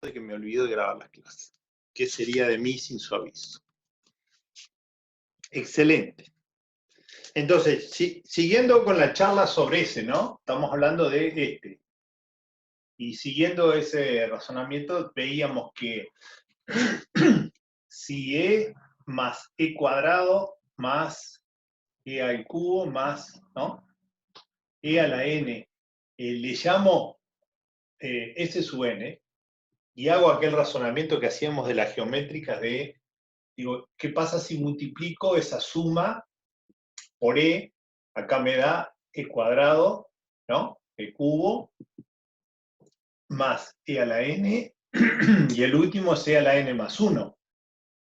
de que me olvido de grabar las clases. ¿Qué sería de mí sin su aviso? Excelente. Entonces, siguiendo con la charla sobre ese, ¿no? Estamos hablando de este. Y siguiendo ese razonamiento, veíamos que si e más e cuadrado más e al cubo más, ¿no? E a la n, le llamo s sub n, y hago aquel razonamiento que hacíamos de las geométricas de, digo, ¿qué pasa si multiplico esa suma por e? Acá me da e cuadrado, ¿no? E cubo, más e a la n, y el último es e a la n más 1.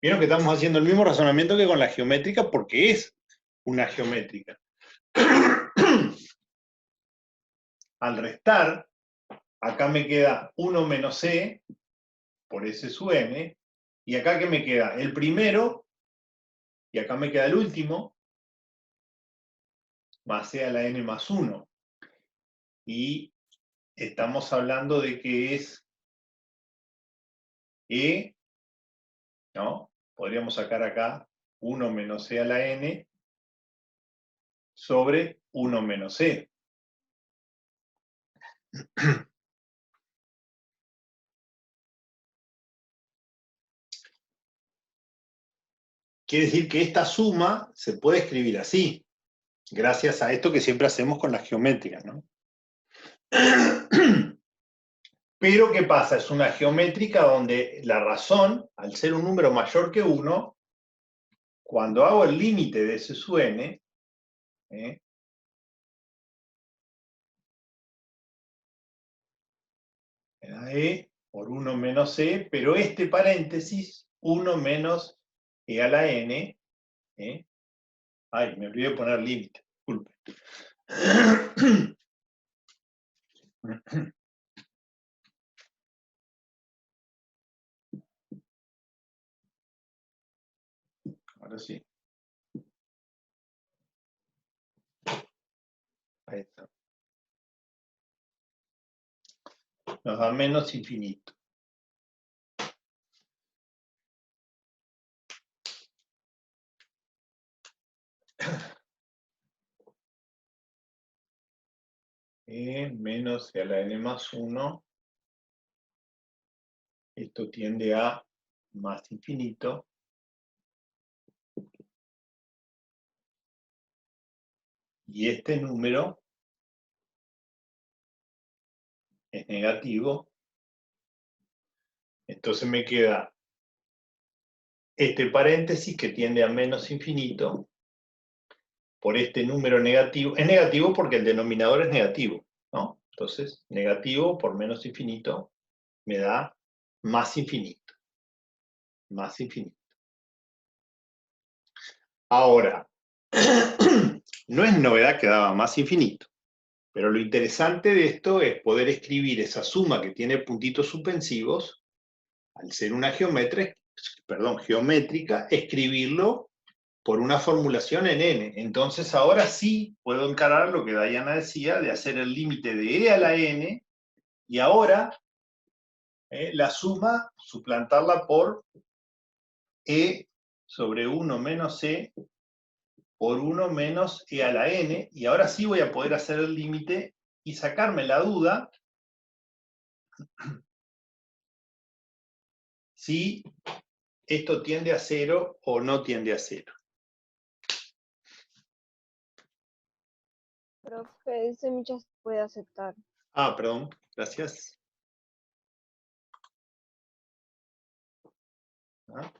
Vieron que estamos haciendo el mismo razonamiento que con la geométrica porque es una geométrica. Al restar, acá me queda 1 menos e por s sub n, y acá ¿qué me queda? El primero, y acá me queda el último, más e a la n más 1. Y estamos hablando de que es e, ¿no? Podríamos sacar acá 1 menos e a la n sobre 1 menos e. Quiere decir que esta suma se puede escribir así, gracias a esto que siempre hacemos con las geométricas, ¿no? Pero ¿qué pasa? Es una geométrica donde la razón, al ser un número mayor que 1, cuando hago el límite de s sub n, me da e por 1 menos e, pero este paréntesis, 1 menos e a la n, ay, me olvidé de poner límite, disculpe. Ahora sí. Ahí está. Nos da menos infinito. Menos e a la n más 1. Esto tiende a más infinito. Y este número es negativo. Entonces me queda este paréntesis que tiende a menos infinito por este número negativo. Es negativo porque el denominador es negativo, ¿no? Entonces, negativo por menos infinito me da más infinito. Más infinito. Ahora, no es novedad que daba más infinito, pero lo interesante de esto es poder escribir esa suma que tiene puntitos suspensivos, al ser una geométrica, escribirlo por una formulación en n. Entonces ahora sí puedo encarar lo que Diana decía de hacer el límite de e a la n, y ahora la suma, suplantarla por e sobre 1 menos e por 1 menos e a la n, y ahora sí voy a poder hacer el límite y sacarme la duda si esto tiende a 0 o no tiende a 0. Profe, ese ya se puede aceptar. Ah, perdón, gracias. ¿Ah?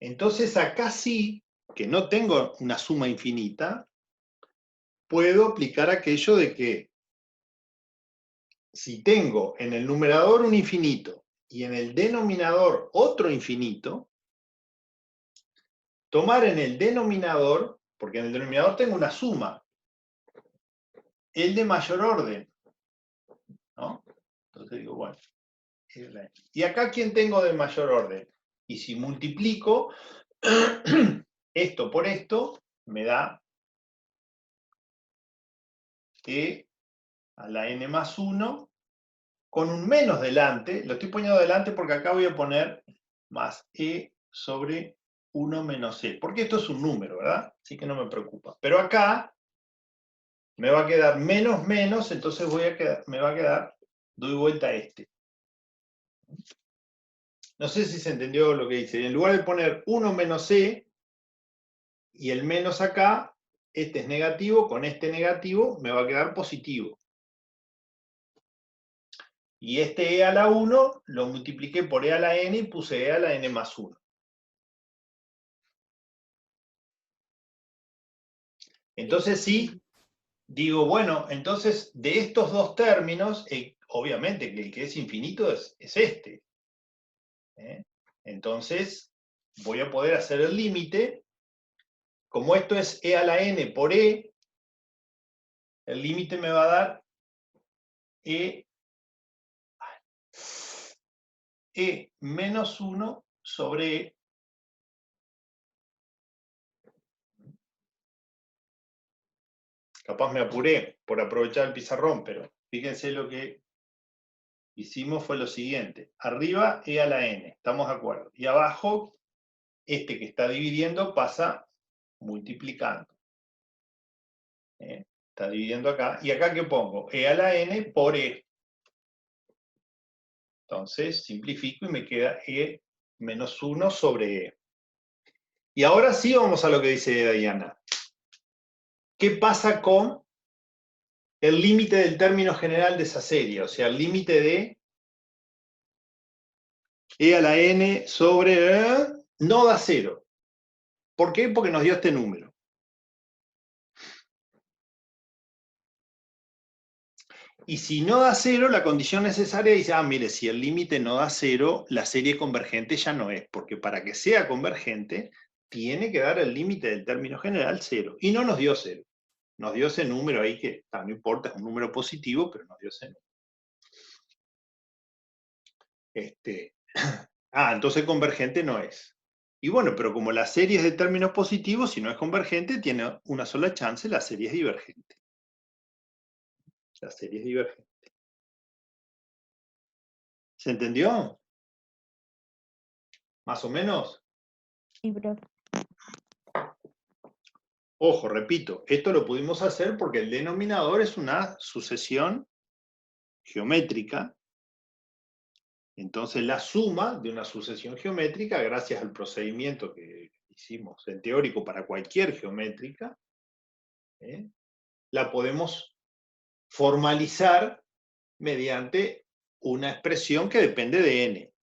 Entonces acá sí, que no tengo una suma infinita, puedo aplicar aquello de que si tengo en el numerador un infinito y en el denominador otro infinito, tomar en el denominador, porque en el denominador tengo una suma, el de mayor orden, ¿no? Entonces digo, bueno, ¿y acá quién tengo de mayor orden? Y si multiplico esto por esto, me da e a la n más 1 con un menos delante, lo estoy poniendo delante porque acá voy a poner más e sobre 1 menos e, porque esto es un número, ¿verdad? Así que no me preocupa. Pero acá me va a quedar menos menos, entonces me va a quedar, doy vuelta a este. No sé si se entendió lo que dice. En lugar de poner 1 menos e, y el menos acá, este es negativo, con este negativo me va a quedar positivo. Y este e a la 1 lo multipliqué por e a la n y puse e a la n más 1. Entonces sí, digo, bueno, entonces de estos dos términos, obviamente que el que es infinito es este. Entonces voy a poder hacer el límite. Como esto es e a la n por e, el límite me va a dar e menos 1 sobre e. Capaz me apuré por aprovechar el pizarrón, pero fíjense lo que hicimos fue lo siguiente. Arriba e a la n, estamos de acuerdo. Y abajo, este que está dividiendo pasa multiplicando. Está dividiendo acá. ¿Y acá qué pongo? E a la n por e. Entonces simplifico y me queda e menos 1 sobre e. Y ahora sí vamos a lo que dice Diana. ¿Qué pasa con el límite del término general de esa serie? O sea, el límite de e a la n sobre e no da 0. ¿Por qué? Porque nos dio este número. Y si no da 0, la condición necesaria dice, mire, si el límite no da 0, la serie convergente ya no es, porque para que sea convergente, tiene que dar el límite del término general 0. Y no nos dio 0. Nos dio ese número ahí que no importa, es un número positivo, pero nos dio ese número. Entonces convergente no es. Y bueno, pero como la serie es de términos positivos, si no es convergente, tiene una sola chance, la serie es divergente. La serie es divergente. ¿Se entendió? ¿Más o menos? Sí, profe. Ojo, repito, esto lo pudimos hacer porque el denominador es una sucesión geométrica. Entonces la suma de una sucesión geométrica, gracias al procedimiento que hicimos en teórico para cualquier geométrica, la podemos formalizar mediante una expresión que depende de n.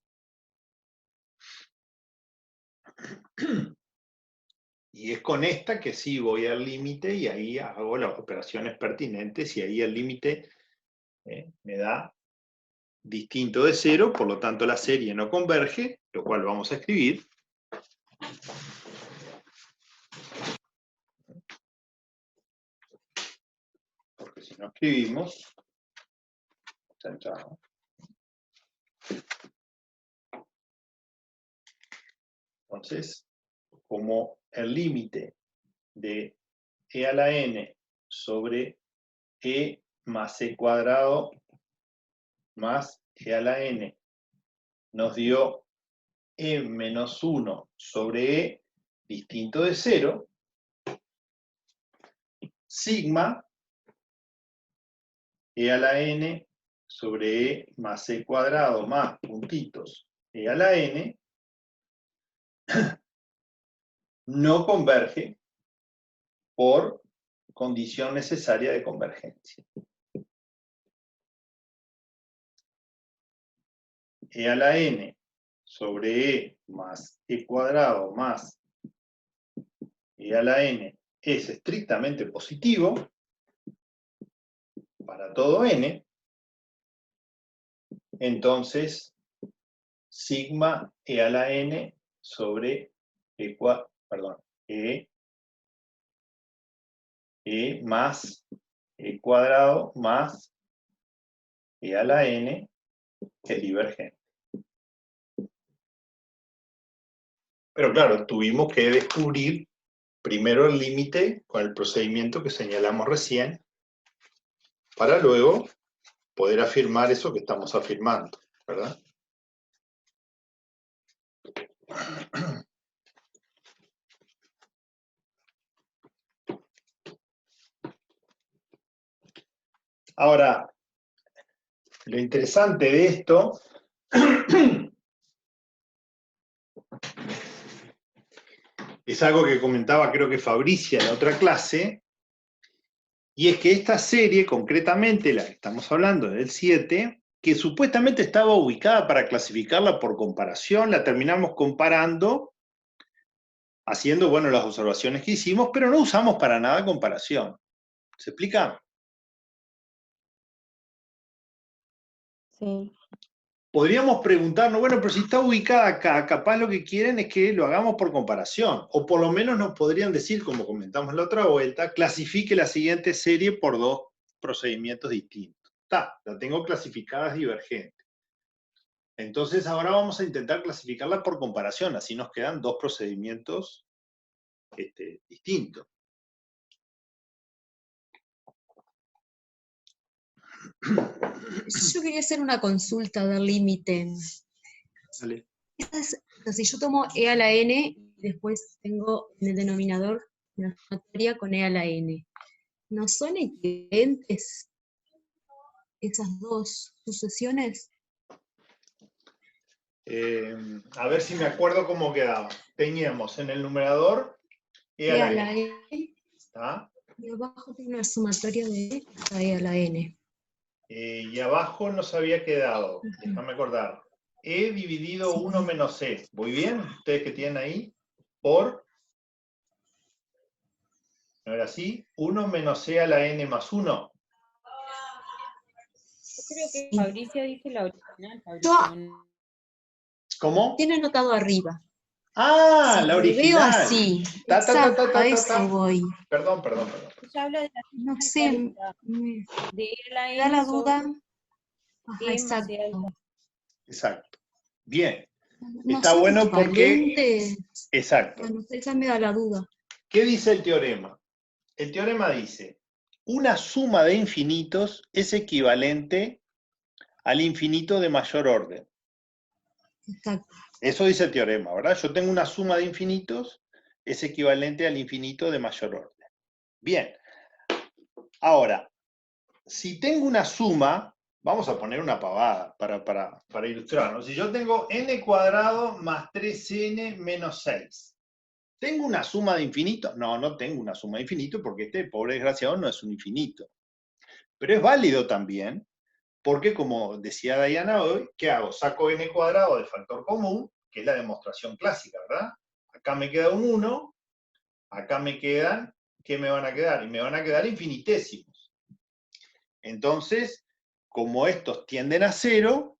Y es con esta que sí voy al límite y ahí hago las operaciones pertinentes y ahí el límite me da distinto de 0, por lo tanto la serie no converge, lo cual vamos a escribir. Porque si no escribimos, entonces, como el límite de e a la n sobre e más e cuadrado más e a la n nos dio e menos 1 sobre e distinto de 0, sigma e a la n sobre e más e cuadrado más puntitos e a la n no converge por condición necesaria de convergencia. E a la n sobre e más e cuadrado más e a la n es estrictamente positivo para todo n, entonces sigma e a la n sobre e más e cuadrado más e a la n es divergente. Pero claro, tuvimos que descubrir primero el límite con el procedimiento que señalamos recién, para luego poder afirmar eso que estamos afirmando, ¿verdad? Ahora, lo interesante de esto es algo que comentaba creo que Fabricia en la otra clase, y es que esta serie, concretamente la que estamos hablando del 7, que supuestamente estaba ubicada para clasificarla por comparación, la terminamos comparando, haciendo, bueno, las observaciones que hicimos, pero no usamos para nada comparación. ¿Se explica? Sí. Podríamos preguntarnos, bueno, pero si está ubicada acá, capaz lo que quieren es que lo hagamos por comparación, o por lo menos nos podrían decir, como comentamos la otra vuelta, clasifique la siguiente serie por 2 procedimientos distintos. Está, la tengo clasificadas divergentes. Entonces ahora vamos a intentar clasificarla por comparación, así nos quedan 2 procedimientos distintos. Yo quería hacer una consulta del límite. Dale. Si yo tomo e a la n y después tengo en el denominador una sumatoria con e a la n, ¿no son equivalentes esas dos sucesiones? A ver si me acuerdo cómo quedaba. Teníamos en el numerador e a la n. ¿Está? Y abajo tiene una sumatoria de e a la n. Y abajo nos había quedado, déjame acordar, e dividido 1 menos e. ¿Voy bien? ¿Ustedes que tienen ahí? Por, ¿no era así? 1 menos e a la n más 1. Yo creo que Fabricia dice la original. ¿Cómo? Tiene anotado arriba. Ah, la Lo veo original. así. Exacto, a eso voy. Perdón. Ella habla de la No sé, de la me da la duda. sobre Ajá, exacto. Exacto. Bien. No Está son bueno porque... equivalentes. Exacto. Bueno, esa me da la duda. ¿Qué dice el teorema? El teorema dice, una suma de infinitos es equivalente al infinito de mayor orden. Exacto. Eso dice el teorema, ¿verdad? Yo tengo una suma de infinitos, es equivalente al infinito de mayor orden. Bien. Ahora, si tengo una suma, vamos a poner una pavada para ilustrarnos. Si yo tengo n cuadrado más 3n menos 6, ¿tengo una suma de infinito? No, no tengo una suma de infinito porque este pobre desgraciado no es un infinito. Pero es válido también porque, como decía Diana hoy, ¿qué hago? Saco n cuadrado del factor común, que es la demostración clásica, ¿verdad? Acá me queda un 1, acá me quedan, ¿qué me van a quedar? Y me van a quedar infinitésimos. Entonces, como estos tienden a 0,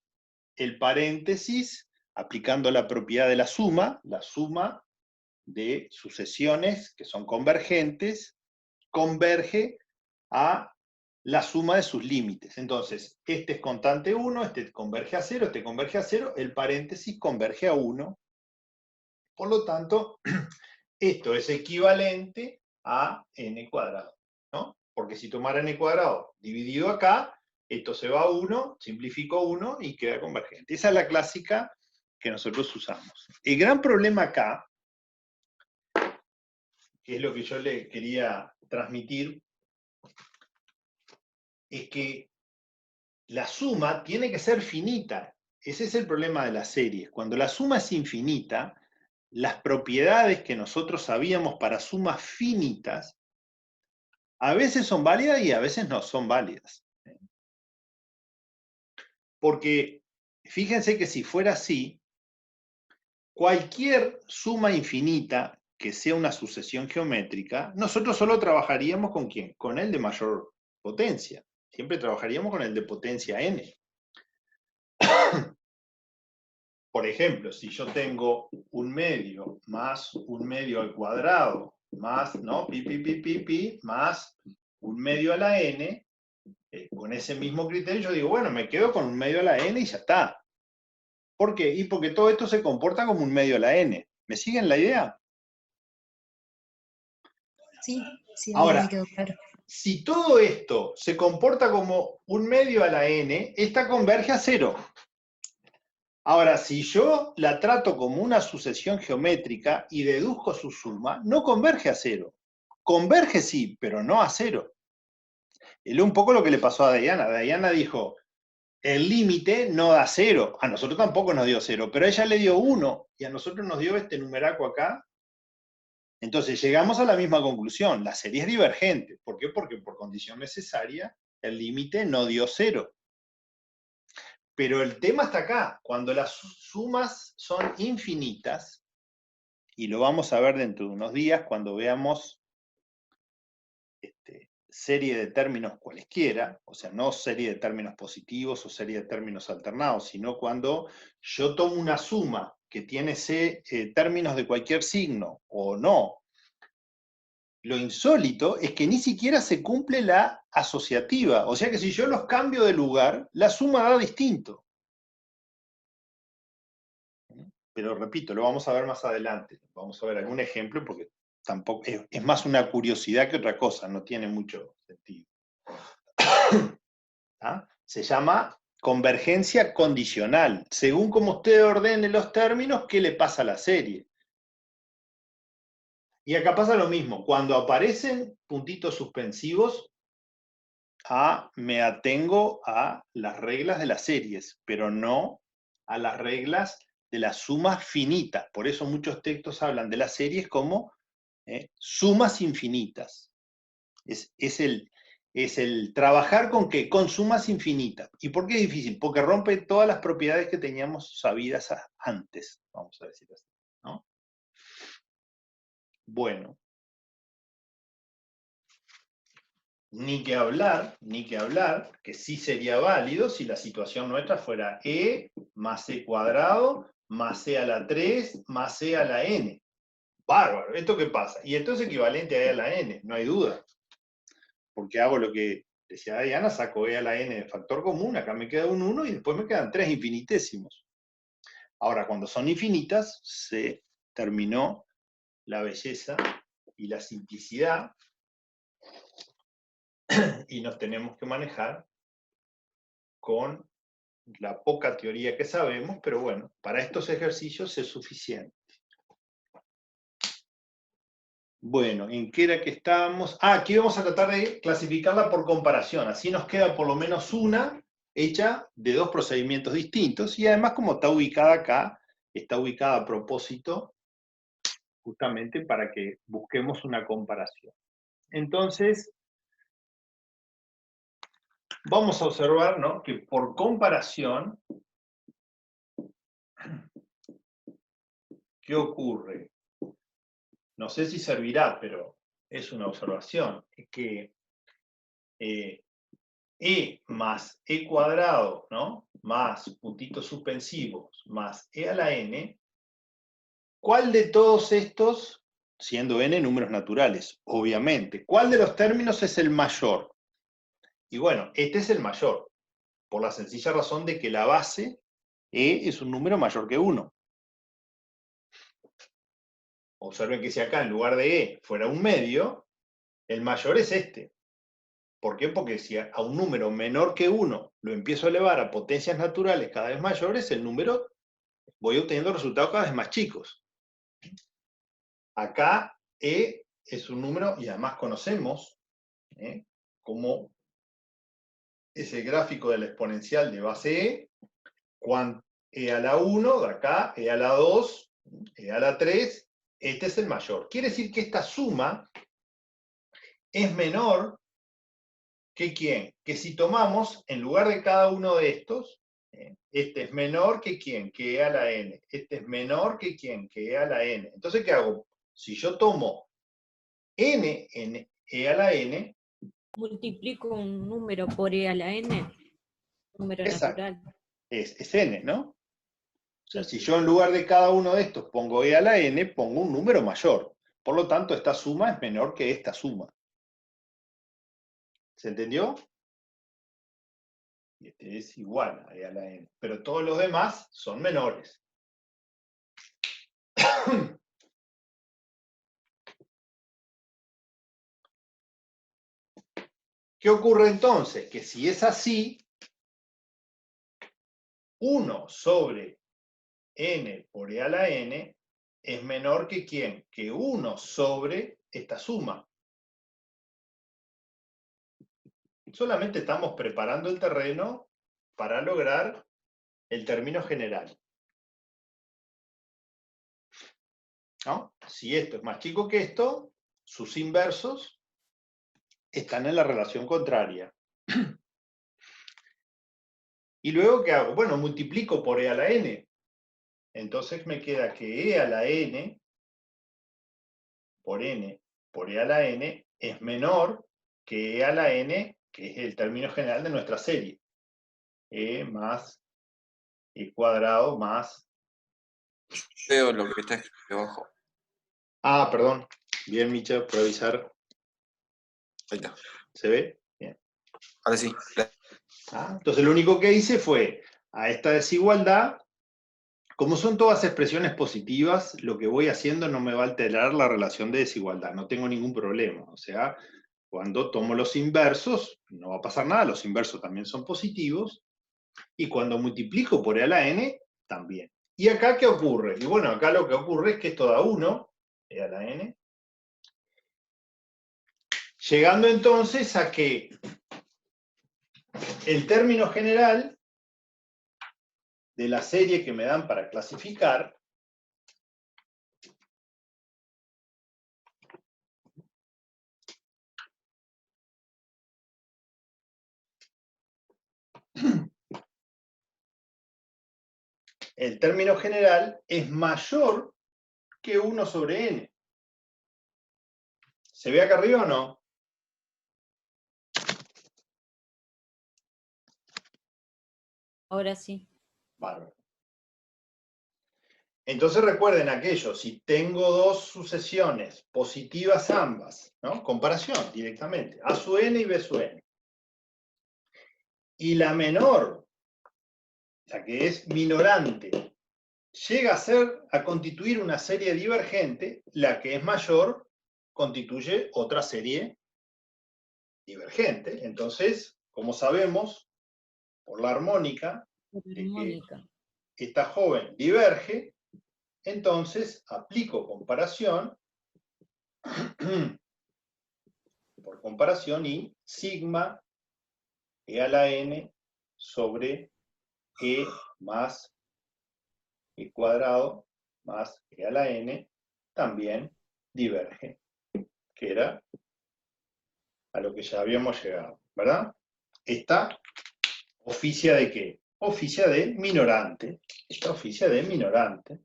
el paréntesis, aplicando la propiedad de la suma de sucesiones que son convergentes, converge a la suma de sus límites. Entonces, este es constante 1, este converge a 0, este converge a 0, el paréntesis converge a 1. Por lo tanto, esto es equivalente a n cuadrado, ¿no? Porque si tomara n cuadrado dividido acá, esto se va a 1, simplifico 1 y queda convergente. Esa es la clásica que nosotros usamos. El gran problema acá, que es lo que yo le quería transmitir, es que la suma tiene que ser finita. Ese es el problema de las series. Cuando la suma es infinita, las propiedades que nosotros sabíamos para sumas finitas, a veces son válidas y a veces no son válidas. Porque fíjense que si fuera así, cualquier suma infinita que sea una sucesión geométrica, nosotros solo trabajaríamos ¿con quién? Con el de mayor potencia. Siempre trabajaríamos con el de potencia n. Por ejemplo, si yo tengo un medio más un medio al cuadrado más, ¿no? Pi, más un medio a la n, con ese mismo criterio yo digo, bueno, me quedo con un medio a la n y ya está. ¿Por qué? Y porque todo esto se comporta como un medio a la n. ¿Me siguen la idea? Sí, sí, Ahora, me quedó claro. si todo esto se comporta como un medio a la n, esta converge a 0. Ahora, si yo la trato como una sucesión geométrica y deduzco su suma, no converge a 0. Converge sí, pero no a 0. Es un poco lo que le pasó a Diana. Diana dijo, el límite no da 0. A nosotros tampoco nos dio 0, pero a ella le dio 1 y a nosotros nos dio este numeraco acá. Entonces llegamos a la misma conclusión. La serie es divergente. ¿Por qué? Porque por condición necesaria el límite no dio 0. Pero el tema está acá. Cuando las sumas son infinitas, y lo vamos a ver dentro de unos días cuando veamos serie de términos cualesquiera, o sea, no serie de términos positivos o serie de términos alternados, sino cuando yo tomo una suma que tiene términos de cualquier signo o no. Lo insólito es que ni siquiera se cumple la asociativa, o sea que si yo los cambio de lugar, la suma da distinto. Pero repito, lo vamos a ver más adelante. Vamos a ver algún ejemplo porque tampoco es más una curiosidad que otra cosa, no tiene mucho sentido. ¿Ah? Se llama convergencia condicional. Según como usted ordene los términos, ¿qué le pasa a la serie? Y acá pasa lo mismo. Cuando aparecen puntitos suspensivos, me atengo a las reglas de las series, pero no a las reglas de las sumas finitas. Por eso muchos textos hablan de las series como sumas infinitas. Es el trabajar con ¿qué? Con sumas infinitas. ¿Y por qué es difícil? Porque rompe todas las propiedades que teníamos sabidas antes, vamos a decir así, ¿no? Bueno. Ni que hablar, que sí sería válido si la situación nuestra fuera e más c cuadrado más c a la 3 más c a la n. Bárbaro, ¿esto qué pasa? Y esto es equivalente a e a la n, no hay duda. Porque hago lo que decía Diana, saco e a la n de factor común, acá me queda un 1 y después me quedan 3 infinitésimos. Ahora, cuando son infinitas, se terminó la belleza y la simplicidad y nos tenemos que manejar con la poca teoría que sabemos, pero bueno, para estos ejercicios es suficiente. Bueno, ¿en qué era que estábamos? Aquí vamos a tratar de clasificarla por comparación, así nos queda por lo menos una hecha de dos procedimientos distintos, y además como está ubicada acá, está ubicada a propósito, justamente para que busquemos una comparación. Entonces, vamos a observar, ¿no?, que por comparación, ¿qué ocurre? No sé si servirá, pero es una observación, que e más e cuadrado, ¿no?, más puntitos suspensivos, más e a la n, ¿cuál de todos estos, siendo n números naturales, obviamente, cuál de los términos es el mayor? Y bueno, este es el mayor, por la sencilla razón de que la base e es un número mayor que 1. Observen que si acá en lugar de e fuera un medio, el mayor es este. ¿Por qué? Porque si a un número menor que 1 lo empiezo a elevar a potencias naturales cada vez mayores, el número, voy obteniendo resultados cada vez más chicos. Acá e es un número, y además conocemos como es el gráfico de la exponencial de base e, cuando e a la 1, de acá, e a la 2, e a la 3, este es el mayor. Quiere decir que esta suma es menor que ¿quién? Que si tomamos, en lugar de cada uno de estos, este es menor que ¿quién? Que e a la n. Este es menor que ¿quién? Que e a la n. Entonces, ¿qué hago? Si yo tomo n en e a la n, Multiplico un número por e a la n, número exacto, natural. es n, ¿no? O sea, Sí. si yo en lugar de cada uno de estos pongo e a la n, pongo un número mayor. Por lo tanto, esta suma es menor que esta suma. ¿Se entendió? Y este es igual a e a la n. Pero todos los demás son menores. ¿Qué ocurre entonces? Que si es así, 1 sobre n por e a la n es menor que ¿quién? Que 1 sobre esta suma. Solamente estamos preparando el terreno para lograr el término general. ¿No? Si esto es más chico que esto, sus inversos están en la relación contraria. ¿Y luego qué hago? Bueno, multiplico por e a la n. Entonces me queda que e a la n por e a la n es menor que e a la n, que es el término general de nuestra serie. E más e cuadrado más... Veo lo que está escrito abajo. Ah, perdón. Bien, Micha, por avisar. Ahí está. ¿Se ve? Bien. Ahora sí. Entonces lo único que hice fue, a esta desigualdad, como son todas expresiones positivas, lo que voy haciendo no me va a alterar la relación de desigualdad, no tengo ningún problema. O sea, cuando tomo los inversos, no va a pasar nada, los inversos también son positivos, y cuando multiplico por e a la n, también. ¿Y acá qué ocurre? Y bueno, acá lo que ocurre es que esto da 1, e a la n, llegando entonces a que el término general de la serie que me dan para clasificar el término general es mayor que 1 sobre n. ¿Se ve acá arriba o no? Ahora sí. Bárbaro. Entonces recuerden aquello, si tengo dos sucesiones positivas ambas, ¿no? Comparación directamente, a su n y b su n. Y la menor, la que es minorante, llega a constituir una serie divergente, la que es mayor constituye otra serie divergente. Entonces, como sabemos, por la armónica, de que esta joven diverge, entonces aplico comparación por comparación y sigma e a la n sobre e más e cuadrado más e a la n también diverge, que era a lo que ya habíamos llegado, ¿verdad? Esta oficia de ¿qué? Oficia de minorante. Esta oficia de minorante.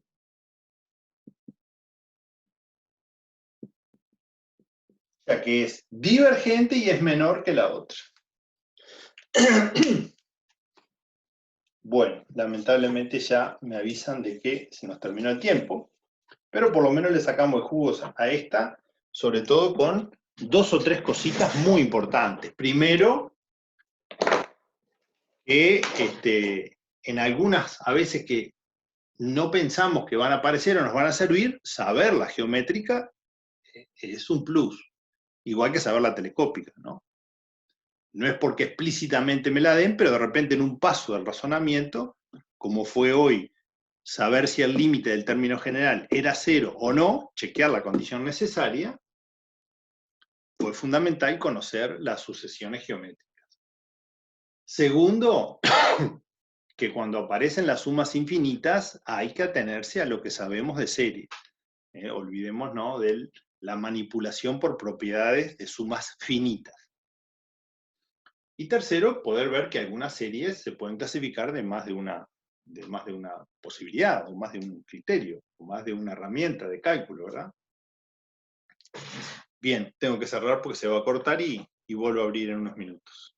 O sea que es divergente y es menor que la otra. Bueno, lamentablemente ya me avisan de que se nos terminó el tiempo, pero por lo menos le sacamos el jugo a esta, sobre todo con 2 o 3 cositas muy importantes. Primero, que en algunas, a veces que no pensamos que van a aparecer o nos van a servir, saber la geométrica es un plus, igual que saber la telescópica, ¿no? No es porque explícitamente me la den, pero de repente en un paso del razonamiento, como fue hoy, saber si el límite del término general era 0 o no, chequear la condición necesaria, fue fundamental conocer las sucesiones geométricas. Segundo, que cuando aparecen las sumas infinitas hay que atenerse a lo que sabemos de serie. Olvidemos, ¿no?, de la manipulación por propiedades de sumas finitas. Y tercero, poder ver que algunas series se pueden clasificar de más de una posibilidad, o más de un criterio, o más de una herramienta de cálculo, ¿verdad? Bien, tengo que cerrar porque se va a cortar y vuelvo a abrir en unos minutos.